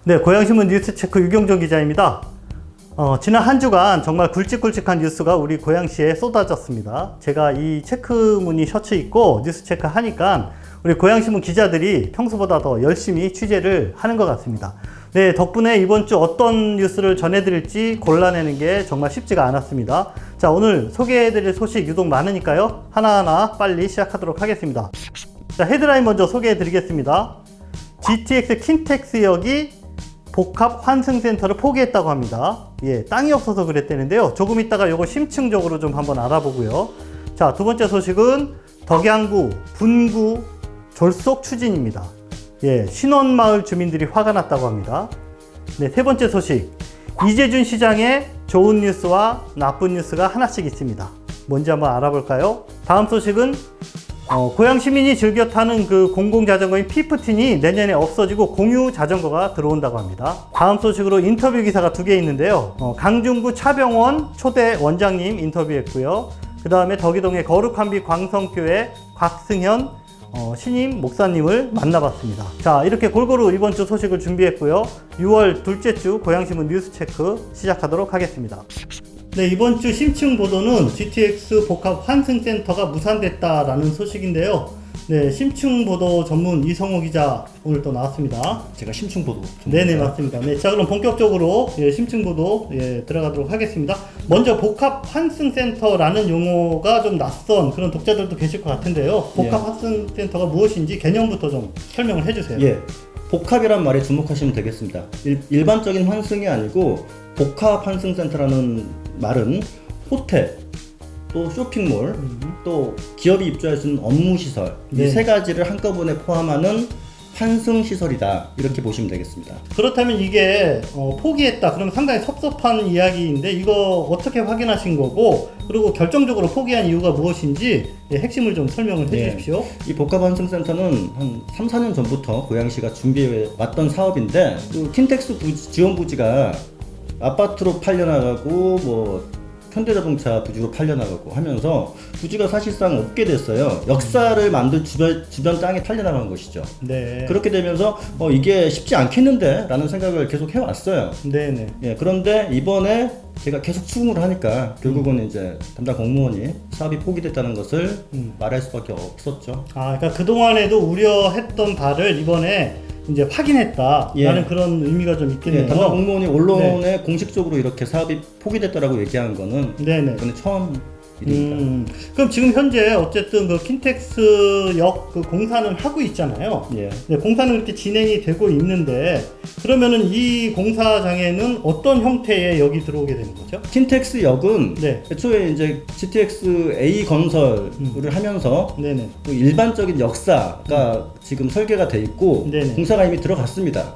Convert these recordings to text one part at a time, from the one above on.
네, 고양신문 뉴스체크 유경종 기자입니다. 지난 한 주간 정말 굵직굵직한 뉴스가 우리 고양시에 쏟아졌습니다. 제가 이 체크무늬 셔츠 입고 뉴스체크 하니까 우리 고양신문 기자들이 평소보다 더 열심히 취재를 하는 것 같습니다. 네, 덕분에 이번 주 어떤 뉴스를 전해드릴지 골라내는 게 정말 쉽지가 않았습니다. 자, 오늘 소개해드릴 소식 유독 많으니까요. 하나하나 빨리 시작하도록 하겠습니다. 자, 헤드라인 먼저 소개해드리겠습니다. GTX 킨텍스역이 복합 환승센터를 포기했다고 합니다. 예, 땅이 없어서 그랬다는데요. 조금 있다가 요거 심층적으로 좀 한번 알아보고요. 자, 두 번째 소식은 덕양구, 분구 졸속 추진입니다. 예, 신원마을 주민들이 화가 났다고 합니다. 네, 세 번째 소식. 이재준 시장의 좋은 뉴스와 나쁜 뉴스가 하나씩 있습니다. 뭔지 한번 알아볼까요? 다음 소식은 고양 시민이 즐겨 타는 그 공공자전거인 피프틴이 내년에 없어지고 공유 자전거가 들어온다고 합니다. 다음 소식으로 인터뷰 기사가 두 개 있는데요. 강중구 차병원 초대 원장님 인터뷰했고요. 그 다음에 덕이동의 거룩한비 광성교회 곽승현 신임 목사님을 만나봤습니다. 자, 이렇게 골고루 이번 주 소식을 준비했고요. 6월 둘째 주 고양신문 뉴스체크 시작하도록 하겠습니다. 네, 이번 주 심층 보도는 GTX 복합 환승센터가 무산됐다라는 소식인데요. 네, 심층 보도 전문 이성호 기자 오늘 또 나왔습니다. 제가 심층 보도. 네네, 맞습니다. 네, 자, 그럼 본격적으로 심층 보도 들어가도록 하겠습니다. 먼저 복합 환승센터라는 용어가 좀 낯선 그런 독자들도 계실 것 같은데요. 복합 환승센터가 무엇인지 개념부터 좀 설명을 해주세요. 예, 복합이란 말에 주목하시면 되겠습니다. 일반적인 환승이 아니고 복합 환승센터라는 말은 호텔, 또 쇼핑몰, 또 기업이 입주할 수 있는 업무시설, 이 세 가지를 한꺼번에 포함하는 환승시설이다, 이렇게 보시면 되겠습니다. 그렇다면 이게 포기했다 그러면 상당히 섭섭한 이야기인데 이거 어떻게 확인하신 거고, 그리고 결정적으로 포기한 이유가 무엇인지 핵심을 좀 설명을 해주십시오. 이 복합환승센터는 한 3, 4년 전부터 고양시가 준비해 왔던 사업인데, 그 킨텍스 지원부지가 아파트로 팔려나가고 현대자동차 부지로 팔려나가고 하면서 부지가 사실상 없게 됐어요. 역사를 만들 주변 땅에 팔려나간 것이죠. 네. 그렇게 되면서 이게 쉽지 않겠는데 라는 생각을 계속 해왔어요. 네네. 예, 그런데 이번에 제가 계속 추궁을 하니까 결국은 이제 담당 공무원이 사업이 포기됐다는 것을 말할 수밖에 없었죠. 아, 그러니까 그동안에도 우려했던 바를 이번에 이제 확인했다라는 그런 의미가 좀 있겠네요. 담당 공무원이 언론에 공식적으로 이렇게 사업이 포기됐다라고 얘기한 거는 이번에 처음 일입니다. 그럼 지금 현재 어쨌든 그 킨텍스역 그 공사는 하고 있잖아요. 네, 공사는 이렇게 진행이 되고 있는데, 그러면은 이 공사장에는 어떤 형태의 역이 들어오게 되는 거죠? 킨텍스역은 애초에 이제 GTX A 건설을 하면서 그 일반적인 역사가 지금 설계가 돼 있고 공사가 이미 들어갔습니다.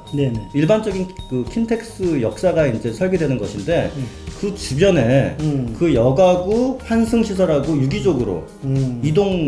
일반적인 그 킨텍스 역사가 이제 설계되는 것인데 그 주변에 그 역하고 환승시설하고 유기적으로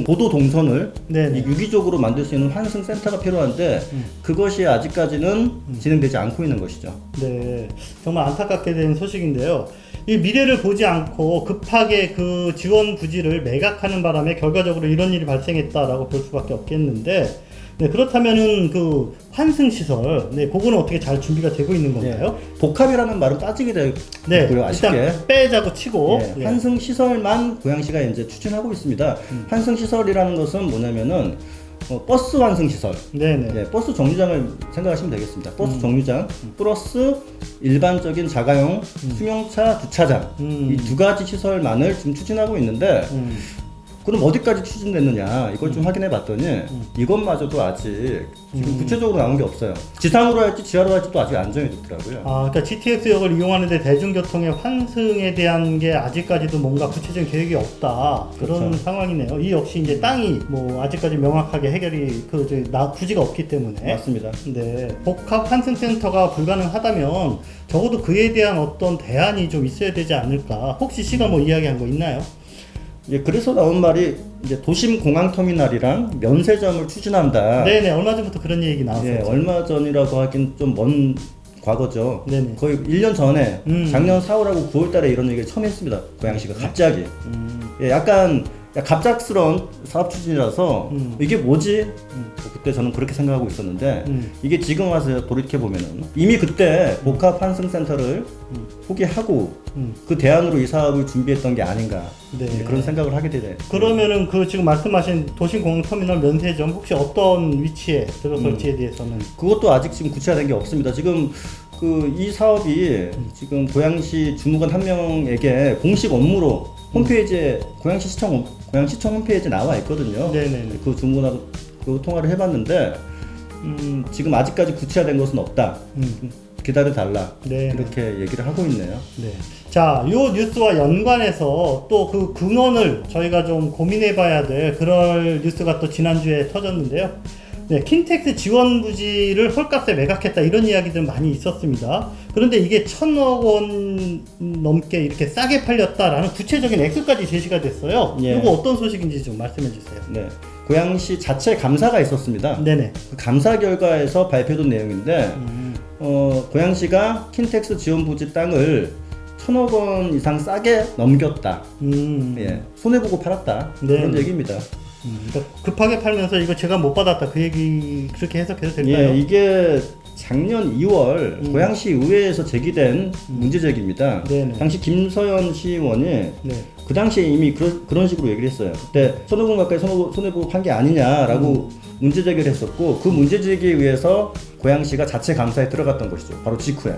보도 동선을 유기적으로 만들 수 있는 환승센터가 필요한데 그것이 아직까지는 진행되지 않고 있는 것이죠. 네, 정말 안타깝게 된 소식인데요. 이 미래를 보지 않고 급하게 그 지원 부지를 매각하는 바람에 결과적으로 이런 일이 발생했다라고 볼 수밖에 없겠는데, 그렇다면은 그 환승시설, 그거는 어떻게 잘 준비가 되고 있는 건가요? 복합이라는 말은 빠지게 되고요, 아쉽게. 일단 빼자고 치고. 환승시설만 고양시가 이제 추진하고 있습니다. 환승시설이라는 것은 뭐냐면은 버스 환승시설, 버스 정류장을 생각하시면 되겠습니다. 버스 정류장 플러스 일반적인 자가용 승용차 주차장, 이 두 가지 시설만을 지금 추진하고 있는데 그럼 어디까지 추진됐느냐 이걸 좀 확인해 봤더니 이것마저도 아직 지금 구체적으로 나온 게 없어요. 지상으로 할지 지하로 할지도 아직 안 정해졌더라고요. 아, 그러니까 GTX역을 이용하는데 대중교통의 환승에 대한 게 아직까지도 뭔가 구체적인 계획이 없다, 그런 상황이네요. 이 역시 이제 땅이 아직까지 명확하게 해결이 부지가 없기 때문에. 맞습니다. 네, 복합 환승센터가 불가능하다면 적어도 그에 대한 어떤 대안이 좀 있어야 되지 않을까. 혹시 씨가 이야기한 거 있나요? 그래서 나온 말이 이제 도심 공항 터미널이랑 면세점을 추진한다. 네네, 얼마 전부터 그런 얘기 나왔었죠. 얼마 전이라고 하긴 좀 먼 과거죠. 거의 1년 전에 작년 4월하고 9월 달에 이런 얘기를 처음 했습니다. 고양시가 갑자기. 약간 갑작스러운 사업 추진이라서 이게 뭐지? 그때 저는 그렇게 생각하고 있었는데 이게 지금 와서 돌이켜보면은 이미 그때 복합 환승센터를 포기하고 그 대안으로 이 사업을 준비했던 게 아닌가 네. 그런 생각을 하게 되네. 그러면은 그 지금 말씀하신 도심공항터미널 면세점 혹시 어떤 위치에 들어설지에 대해서는 그것도 아직 지금 구체화된 게 없습니다. 지금 이 사업이 지금 고양시 주무관 한 명에게 공식 업무로 홈페이지에 고양시청 홈페이지에 나와 있거든요. 네네네. 그 주무관하고 그 통화를 해봤는데 지금 아직까지 구체화된 것은 없다. 기다려 달라. 이렇게 얘기를 하고 있네요. 네. 자, 요 뉴스와 연관해서 또 그 근원을 저희가 좀 고민해봐야 될 그럴 뉴스가 또 지난주에 터졌는데요. 네, 킨텍스 지원 부지를 헐값에 매각했다 이런 이야기들 많이 있었습니다. 그런데 이게 1,000억 원 넘게 이렇게 싸게 팔렸다라는 구체적인 액수까지 제시가 됐어요. 예. 이거 어떤 소식인지 좀 말씀해 주세요. 네, 고양시 자체 감사가 있었습니다. 네네. 그 감사 결과에서 발표된 내용인데 고양시가 킨텍스 지원 부지 땅을 1,000억 원 이상 싸게 넘겼다. 예, 손해보고 팔았다. 그런 얘기입니다. 그러니까 급하게 팔면서 이거 제가 못 받았다 그 얘기 그렇게 해석해도 될까요? 예, 이게 작년 2월 고양시 의회에서 제기된 문제제기입니다. 네네. 당시 김서연 시의원이 네. 그 당시에 이미 그런 식으로 얘기를 했어요. 그때 1,000억 원 가까이 손해보고 판 게 아니냐라고 문제제기를 했었고 그 문제제기에 의해서 고양시가 자체 감사에 들어갔던 것이죠. 바로 직후에.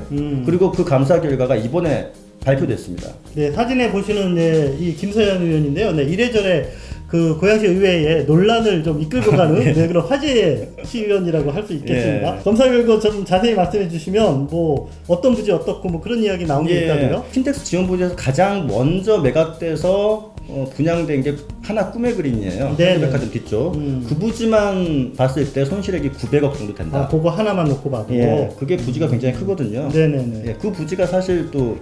그리고 그 감사 결과가 이번에 발표됐습니다. 네, 사진에 보시는 네, 이 김서연 의원인데요. 네, 이래저래 그 고양시 의회에 논란을 좀 이끌고 가는 네, 그런 화제의 시의원이라고 할 수 있겠습니다. 검사 결과 좀 자세히 말씀해 주시면 뭐 어떤 부지 어떻고 뭐 그런 이야기 나온 게 있다고요? 킨텍스 지원 부지에서 가장 먼저 매각돼서 분양된 게 하나 꿈의 그린이에요. 현대백화점 뒤쪽. 그 부지만 봤을 때 손실액이 900억 정도 된다. 아, 그거 하나만 놓고 봐도. 예, 그게 부지가 굉장히 크거든요. 네네네. 예, 그 부지가 사실 또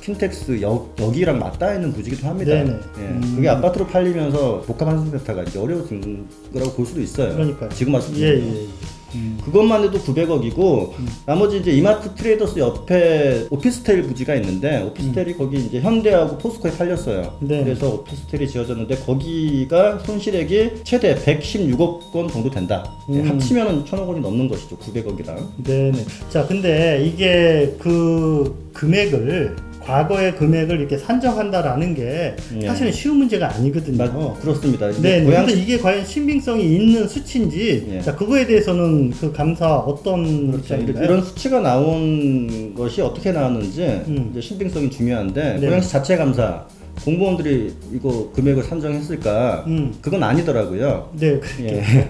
킨텍스 여기랑 맞닿아 있는 부지기도 합니다. 네네. 예, 그게 아파트로 팔리면서 복합 환승센터가 이제 어려워진 거라고 볼 수도 있어요. 그러니까요. 지금 말씀드린 그것만 해도 900억이고 나머지 이제 이마트 트레이더스 옆에 오피스텔 부지가 있는데 오피스텔이 거기 이제 현대하고 포스코에 팔렸어요. 네. 그래서 오피스텔이 지어졌는데 거기가 손실액이 최대 116억 원 정도 된다. 예, 합치면은 1,000억 원이 넘는 것이죠. 900억이랑. 네네. 자, 근데 이게 그 금액을 과거의 금액을 이렇게 산정한다라는 게 사실은 쉬운 문제가 아니거든요. 그렇습니다. 네, 그런데 이게 과연 신빙성이 있는 수치인지, 자, 그거에 대해서는 그 감사 어떤 입장인가요? 이런 수치가 나온 것이 어떻게 나왔는지 이제 신빙성이 중요한데 고양시 자체 감사 공무원들이 이거 금액을 산정했을까? 그건 아니더라고요. 네, 그렇게.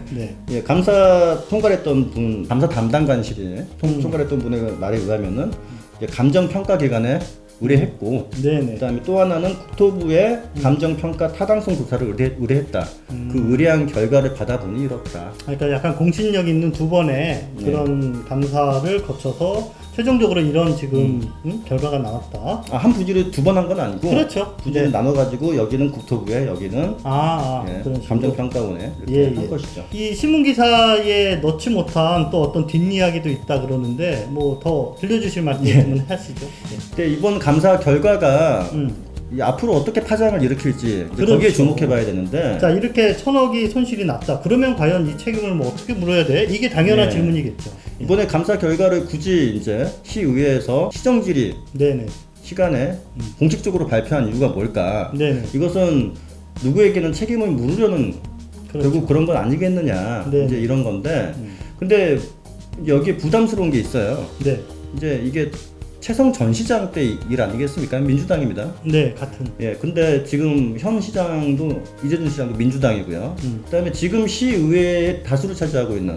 예, 감사 통과했던 분, 감사 담당관실이 통과했던 분의 말에 의하면은 이제 감정평가 기관에 의뢰했고, 그다음에 또 하나는 국토부에 감정평가 타당성 조사를 의뢰했다. 그 의뢰한 결과를 받아보니 이렇다. 그러니까 약간 공신력 있는 두 번의 그런 감사를 거쳐서 최종적으로 이런 지금 결과가 나왔다. 아, 한 부지를 두 번 한 건 아니고, 그렇죠. 부지를 나눠가지고 여기는 국토부에, 여기는 감정평가원에 이렇게 한 것이죠. 이 신문 기사에 넣지 못한 또 어떤 뒷이야기도 있다 그러는데 뭐 더 들려주실 말씀 있으면 하시죠. 근데 이번 감사 결과가 이 앞으로 어떻게 파장을 일으킬지 거기에 주목해봐야 되는데. 자, 이렇게 1,000억이 손실이 났다. 그러면 과연 이 책임을 뭐 어떻게 물어야 돼? 이게 당연한 질문이겠죠. 이번에 감사 결과를 굳이 이제 시의회에서 시정질의 시간에 공식적으로 발표한 이유가 뭘까? 이것은 누구에게는 책임을 물으려는 결국 그런 건 아니겠느냐? 이제 이런 건데. 근데 여기에 부담스러운 게 있어요. 이제 이게 최성 전 시장 때 일 아니겠습니까? 민주당입니다. 네, 같은. 예, 근데 지금 현 시장도 이재준 시장도 민주당이고요. 그다음에 지금 시의회에 다수를 차지하고 있는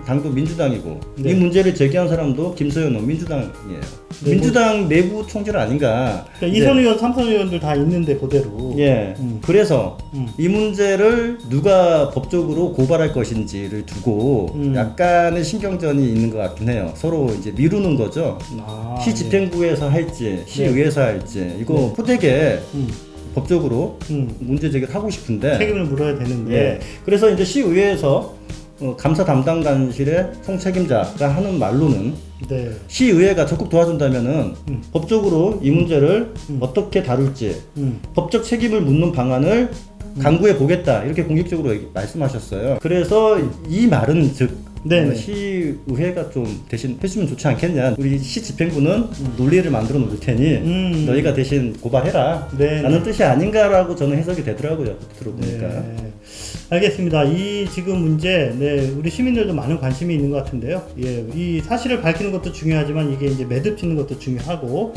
당도 민주당이고 이 문제를 제기한 사람도 김서연 의원 민주당이에요. 민주당 내부 총질 아닌가? 그러니까 이선 의원, 삼선 의원들 다 있는데 그대로. 예. 그래서 이 문제를 누가 법적으로 고발할 것인지를 두고 약간의 신경전이 있는 것 같긴 해요. 서로 이제 미루는 거죠. 시 집행부에서 할지, 시의회에서 할지 이거 포대게 법적으로 문제 제기를 하고 싶은데 책임을 물어야 되는데. 그래서 이제 시의회에서 감사 담당관실의 총책임자가 하는 말로는 네. 시의회가 적극 도와준다면은 법적으로 이 문제를 어떻게 다룰지 법적 책임을 묻는 방안을 강구해 보겠다 이렇게 공식적으로 말씀하셨어요. 그래서 이 말은 즉 시의회가 좀 대신 해주면 좋지 않겠냐. 우리 시 집행부는 논리를 만들어 놓을 테니 너희가 대신 고발해라 라는 뜻이 아닌가라고 저는 해석이 되더라고요. 들어보니까. 네. 알겠습니다. 이 지금 문제, 우리 시민들도 많은 관심이 있는 것 같은데요. 예, 이 사실을 밝히는 것도 중요하지만 이게 이제 매듭 짓는 것도 중요하고,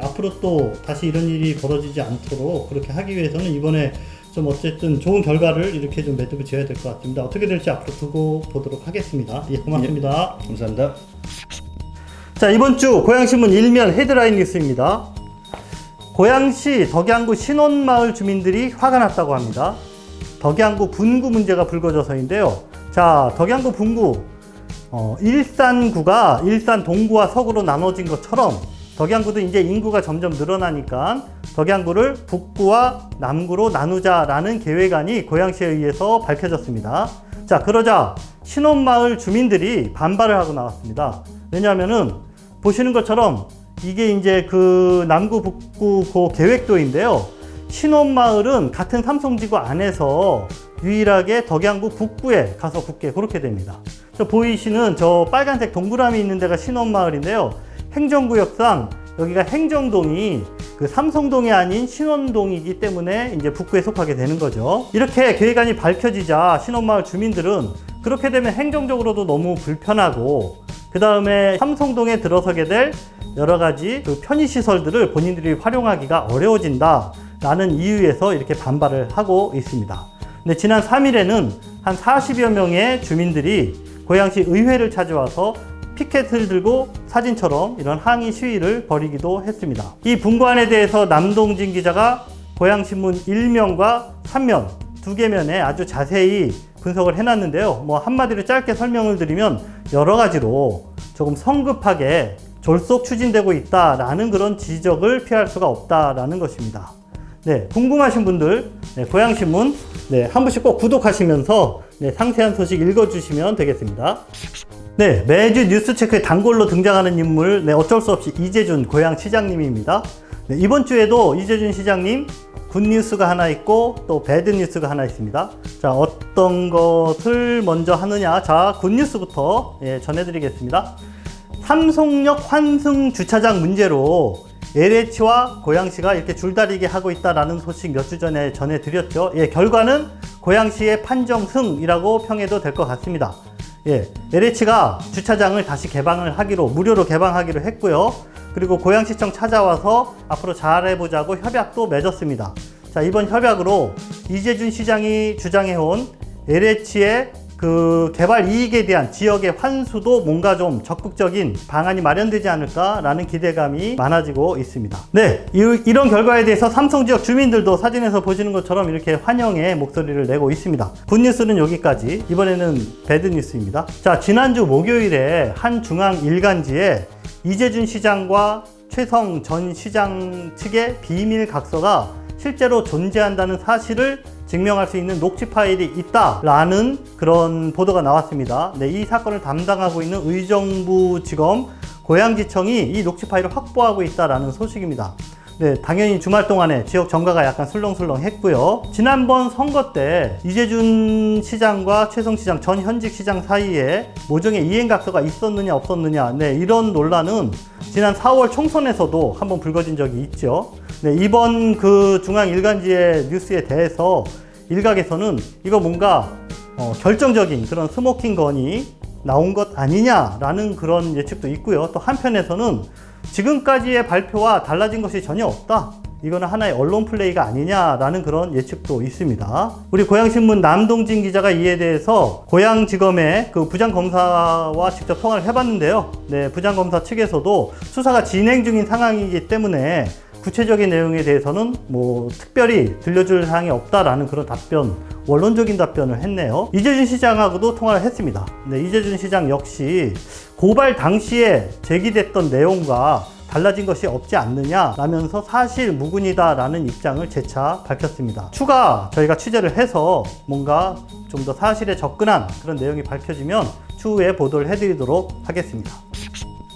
앞으로 또 다시 이런 일이 벌어지지 않도록 그렇게 하기 위해서는 이번에 좀 어쨌든 좋은 결과를 이렇게 좀 매듭을 지어야 될 것 같습니다. 어떻게 될지 앞으로 두고 보도록 하겠습니다. 예, 고맙습니다. 예, 감사합니다. 자, 이번 주 고양신문 일면 헤드라인 뉴스입니다. 고양시 덕양구 신원마을 주민들이 화가 났다고 합니다. 덕양구 분구 문제가 불거져서인데요. 자, 덕양구 분구 일산구가 일산 동구와 서구로 나눠진 것처럼 덕양구도 이제 인구가 점점 늘어나니까 덕양구를 북구와 남구로 나누자라는 계획안이 고양시에 의해서 밝혀졌습니다. 자, 그러자 신원마을 주민들이 반발을 하고 나왔습니다. 왜냐하면은 보시는 것처럼 이게 이제 그 남구 북구 그 계획도인데요. 신원마을은 같은 삼성지구 안에서 유일하게 덕양구 북구에 가서 붙게 그렇게 됩니다. 저 보이시는 저 빨간색 동그라미 있는 데가 신원마을인데요. 행정구역상 여기가 행정동이 그 삼성동이 아닌 신원동이기 때문에 이제 북구에 속하게 되는 거죠. 이렇게 계획안이 밝혀지자 신원마을 주민들은 그렇게 되면 행정적으로도 너무 불편하고 그 다음에 삼성동에 들어서게 될 여러 가지 그 편의시설들을 본인들이 활용하기가 어려워진다 라는 이유에서 이렇게 반발을 하고 있습니다. 근데 지난 3일에는 한 40여 명의 주민들이 고양시 의회를 찾아와서 피켓을 들고 사진처럼 이런 항의 시위를 벌이기도 했습니다. 이 분구안에 대해서 남동진 기자가 고양신문 1면과 3면 두 개 면에 아주 자세히 분석을 해놨는데요. 뭐 한마디로 짧게 설명을 드리면 여러 가지로 조금 성급하게 졸속 추진되고 있다라는 그런 지적을 피할 수가 없다라는 것입니다. 네, 궁금하신 분들 고양신문 한 번씩 꼭 구독하시면서 상세한 소식 읽어주시면 되겠습니다. 네, 매주 뉴스체크에 단골로 등장하는 인물, 어쩔 수 없이 이재준 고양시장님입니다. 이번 주에도 이재준 시장님 굿뉴스가 하나 있고 또 배드뉴스가 하나 있습니다. 자, 어떤 것을 먼저 하느냐. 자, 굿뉴스부터 전해드리겠습니다. 삼성역 환승 주차장 문제로 LH와 고양시가 이렇게 줄다리기 하고 있다라는 소식 몇 주 전에 전해드렸죠. 결과는 고양시의 판정승이라고 평해도 될 것 같습니다. LH가 주차장을 다시 개방을 하기로, 무료로 개방하기로 했고요. 그리고 고양시청 찾아와서 앞으로 잘해보자고 협약도 맺었습니다. 자, 이번 협약으로 이재준 시장이 주장해온 LH의 그 개발 이익에 대한 지역의 환수도 뭔가 좀 적극적인 방안이 마련되지 않을까라는 기대감이 많아지고 있습니다. 네, 이런 결과에 대해서 삼성 지역 주민들도 사진에서 보시는 것처럼 이렇게 환영의 목소리를 내고 있습니다. 굿뉴스는 여기까지. 이번에는 배드뉴스입니다. 자, 지난주 목요일에 한 중앙 일간지에 이재준 시장과 최성 전 시장 측의 비밀 각서가 실제로 존재한다는 사실을 증명할 수 있는 녹취 파일이 있다라는 그런 보도가 나왔습니다. 네, 이 사건을 담당하고 있는 의정부지검 고양지청이 이 녹취 파일을 확보하고 있다라는 소식입니다. 네, 당연히 주말 동안에 지역 정가가 약간 술렁술렁 했고요. 지난번 선거 때 이재준 시장과 최성 시장 전 현직 시장 사이에 모종의 이행각서가 있었느냐 없었느냐, 이런 논란은 지난 4월 총선에서도 한번 불거진 적이 있죠. 네, 이번 그 중앙 일간지의 뉴스에 대해서 일각에서는 이거 뭔가 결정적인 그런 스모킹 건이 나온 것 아니냐라는 그런 예측도 있고요. 또 한편에서는 지금까지의 발표와 달라진 것이 전혀 없다. 이거는 하나의 언론 플레이가 아니냐라는 그런 예측도 있습니다. 우리 고양신문 남동진 기자가 이에 대해서 고양지검의 그 부장검사와 직접 통화를 해봤는데요. 네, 부장검사 측에서도 수사가 진행 중인 상황이기 때문에 구체적인 내용에 대해서는 뭐 특별히 들려줄 사항이 없다라는 그런 답변, 원론적인 답변을 했네요. 이재준 시장하고도 통화를 했습니다. 네, 이재준 시장 역시 고발 당시에 제기됐던 내용과 달라진 것이 없지 않느냐라면서 사실 무근이다라는 입장을 재차 밝혔습니다. 추가 저희가 취재를 해서 뭔가 좀 더 사실에 접근한 그런 내용이 밝혀지면 추후에 보도를 해드리도록 하겠습니다.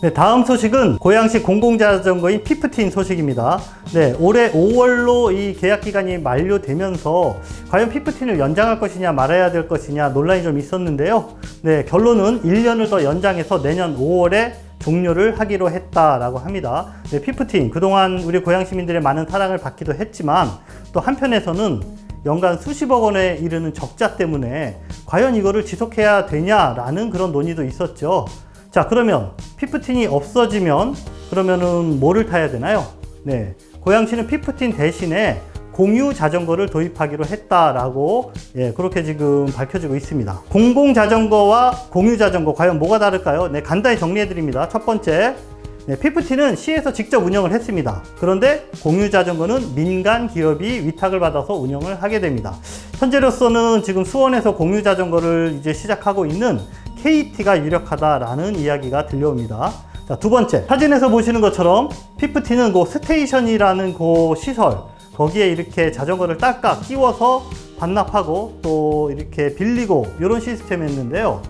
네, 다음 소식은 고양시 공공자전거인 피프틴 소식입니다. 네, 올해 5월로 이 계약 기간이 만료되면서 과연 피프틴을 연장할 것이냐 말아야 될 것이냐 논란이 좀 있었는데요. 네, 결론은 1년을 더 연장해서 내년 5월에 종료를 하기로 했다라고 합니다. 네, 피프틴 그동안 우리 고양 시민들의 많은 사랑을 받기도 했지만 또 한편에서는 연간 수십억 원에 이르는 적자 때문에 과연 이거를 지속해야 되냐라는 그런 논의도 있었죠. 자, 그러면 피프틴이 없어지면 그러면은 뭐를 타야 되나요? 네, 고양시는 피프틴 대신에 공유 자전거를 도입하기로 했다라고 그렇게 지금 밝혀지고 있습니다. 공공 자전거와 공유 자전거 과연 뭐가 다를까요? 네, 간단히 정리해 드립니다. 첫 번째, 네, 피프틴은 시에서 직접 운영을 했습니다. 그런데 공유 자전거는 민간 기업이 위탁을 받아서 운영을 하게 됩니다. 현재로서는 지금 수원에서 공유 자전거를 이제 시작하고 있는 KT가 유력하다라는 이야기가 들려옵니다. 자, 두 번째, 사진에서 보시는 것처럼 피프틴은 그 스테이션이라는 그 시설, 거기에 이렇게 자전거를 딸깍 끼워서 반납하고 또 이렇게 빌리고 이런 시스템이었는데요.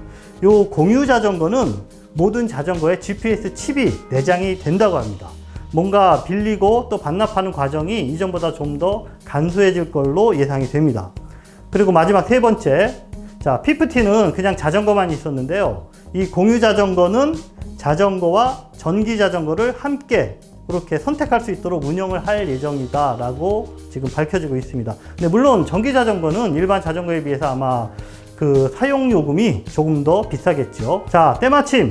요 공유 자전거는 모든 자전거에 GPS 칩이 내장이 된다고 합니다. 뭔가 빌리고 또 반납하는 과정이 이전보다 좀 더 간소해질 걸로 예상이 됩니다. 그리고 마지막 세 번째, 자, 피프틴은 그냥 자전거만 있었는데요. 이 공유 자전거는 자전거와 전기 자전거를 함께 그렇게 선택할 수 있도록 운영을 할 예정이다 라고 지금 밝혀지고 있습니다. 근데 물론 전기 자전거는 일반 자전거에 비해서 아마 그 사용 요금이 조금 더 비싸겠죠. 자, 때마침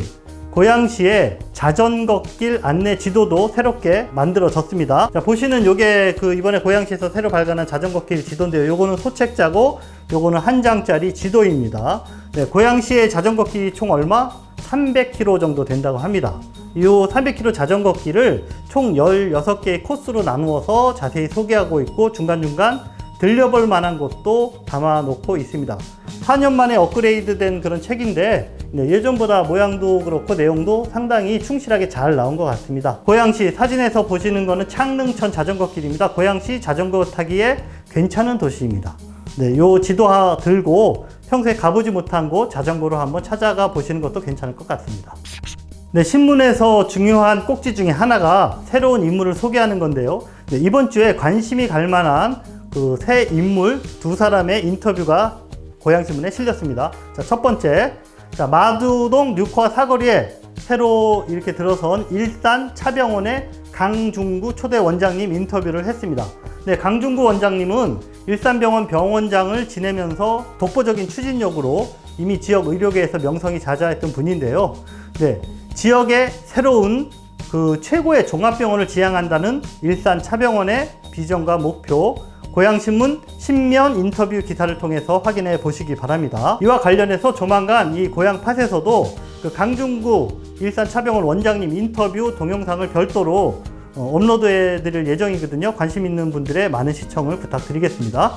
고양시의 자전거길 안내 지도도 새롭게 만들어졌습니다. 자, 보시는 요게 그 이번에 고양시에서 새로 발간한 자전거길 지도인데요. 요거는 소책자고 요거는 한 장짜리 지도입니다. 네, 고양시의 자전거길이 총 얼마? 300km 정도 된다고 합니다. 이 300km 자전거길을 총 16개의 코스로 나누어서 자세히 소개하고 있고 중간중간 들려볼 만한 곳도 담아 놓고 있습니다. 4년 만에 업그레이드된 그런 책인데 예전보다 모양도 그렇고 내용도 상당히 충실하게 잘 나온 것 같습니다. 고양시 사진에서 보시는 거는 창릉천 자전거길입니다. 고양시 자전거 타기에 괜찮은 도시입니다. 네, 요 지도 들고 평소에 가보지 못한 곳 자전거로 한번 찾아가 보시는 것도 괜찮을 것 같습니다. 네, 신문에서 중요한 꼭지 중에 하나가 새로운 인물을 소개하는 건데요. 네, 이번 주에 관심이 갈 만한 그 새 인물 두 사람의 인터뷰가 고양신문에 실렸습니다. 자, 첫 번째, 자, 마두동 뉴코아 사거리에 새로 이렇게 들어선 일산 차병원의 강중구 초대 원장님 인터뷰를 했습니다. 네, 강중구 원장님은 일산병원 병원장을 지내면서 독보적인 추진력으로 이미 지역 의료계에서 명성이 자자했던 분인데요. 네, 지역의 새로운 그 최고의 종합병원을 지향한다는 일산 차병원의 비전과 목표, 고양신문 신면 인터뷰 기사를 통해서 확인해 보시기 바랍니다. 이와 관련해서 조만간 이 고양팟에서도 그 강중구 일산 차병원 원장님 인터뷰 동영상을 별도로 업로드해 드릴 예정이거든요. 관심 있는 분들의 많은 시청을 부탁드리겠습니다.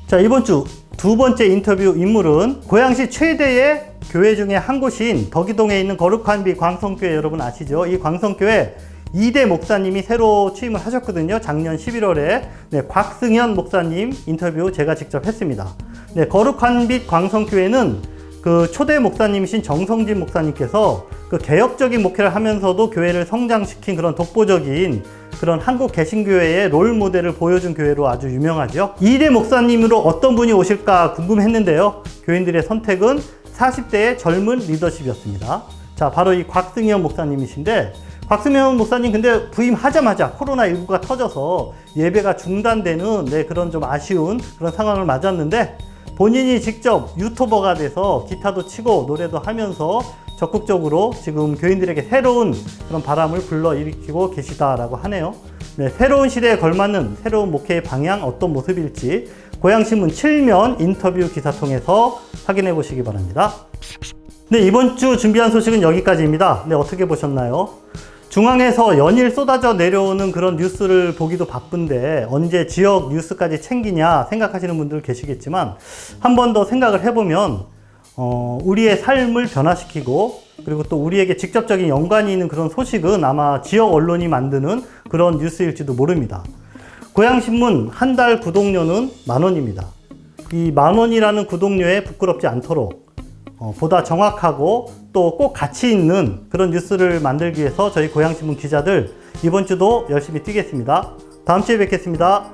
자, 이번 주 두 번째 인터뷰 인물은 고양시 최대의 교회 중에 한 곳인 덕이동에 있는 거룩한비 광성교회, 여러분 아시죠? 이 광성교회 이대 목사님이 새로 취임을 하셨거든요. 작년 11월에. 네, 곽승현 목사님 인터뷰 제가 직접 했습니다. 네, 거룩한빛 광성교회는 그 초대 목사님이신 정성진 목사님께서 그 개혁적인 목회를 하면서도 교회를 성장시킨 그런 독보적인 그런 한국 개신교회의 롤 모델을 보여준 교회로 아주 유명하죠. 이대 목사님으로 어떤 분이 오실까 궁금했는데요. 교인들의 선택은 40대의 젊은 리더십이었습니다. 자, 바로 이 곽승현 목사님이신데, 곽승현 목사님 근데 부임하자마자 코로나19가 터져서 예배가 중단되는 그런 좀 아쉬운 그런 상황을 맞았는데, 본인이 직접 유튜버가 돼서 기타도 치고 노래도 하면서 적극적으로 지금 교인들에게 새로운 그런 바람을 불러일으키고 계시다라고 하네요. 네, 새로운 시대에 걸맞는 새로운 목회의 방향 어떤 모습일지 고양신문 7면 인터뷰 기사 통해서 확인해 보시기 바랍니다. 네, 이번 주 준비한 소식은 여기까지입니다. 네, 어떻게 보셨나요? 중앙에서 연일 쏟아져 내려오는 그런 뉴스를 보기도 바쁜데 언제 지역 뉴스까지 챙기냐 생각하시는 분들 계시겠지만 한 번 더 생각을 해보면 우리의 삶을 변화시키고 그리고 또 우리에게 직접적인 연관이 있는 그런 소식은 아마 지역 언론이 만드는 그런 뉴스일지도 모릅니다. 고양신문 한 달 구독료는 10,000원입니다. 이 10,000원이라는 구독료에 부끄럽지 않도록 보다 정확하고 또 꼭 가치 있는 그런 뉴스를 만들기 위해서 저희 고향신문 기자들 이번 주도 열심히 뛰겠습니다. 다음 주에 뵙겠습니다.